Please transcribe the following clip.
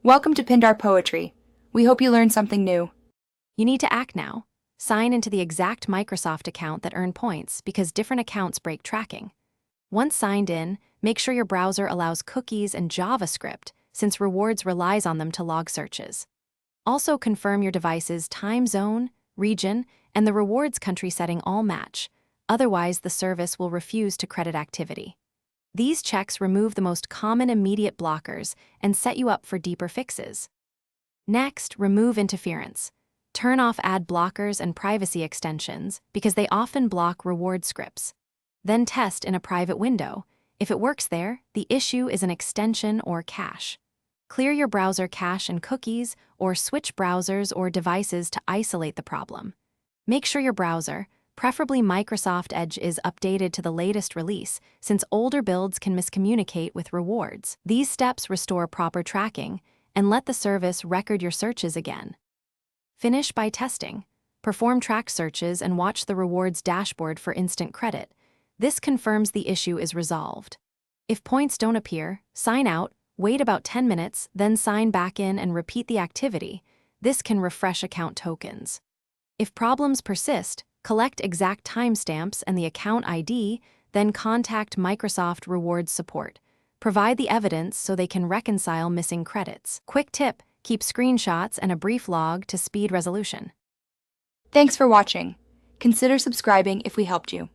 Welcome to Pindar Poetry. We hope you learned something new. You need to act now. Sign into the exact Microsoft account that earned points because different accounts break tracking. Once signed in, make sure your browser allows cookies and JavaScript since rewards relies on them to log searches. Also confirm your device's time zone, region, and the rewards country setting all match. Otherwise, the service will refuse to credit activity. These checks remove the most common immediate blockers and set you up for deeper fixes. Next, remove interference. Turn off ad blockers and privacy extensions because they often block reward scripts. Then test in a private window. If it works there, the issue is an extension or cache. Clear your browser cache and cookies, or switch browsers or devices to isolate the problem. Make sure your browser, preferably Microsoft Edge, is updated to the latest release, since older builds can miscommunicate with rewards. These steps restore proper tracking and let the service record your searches again. Finish by testing. Perform tracked searches and watch the rewards dashboard for instant credit. This confirms the issue is resolved. If points don't appear, sign out, wait about 10 minutes, then sign back in and repeat the activity. This can refresh account tokens. If problems persist, collect exact timestamps and the account ID, then contact Microsoft Rewards Support. Provide the evidence so they can reconcile missing credits. Quick tip: keep screenshots and a brief log to speed resolution. Thanks for watching. Consider subscribing if we helped you.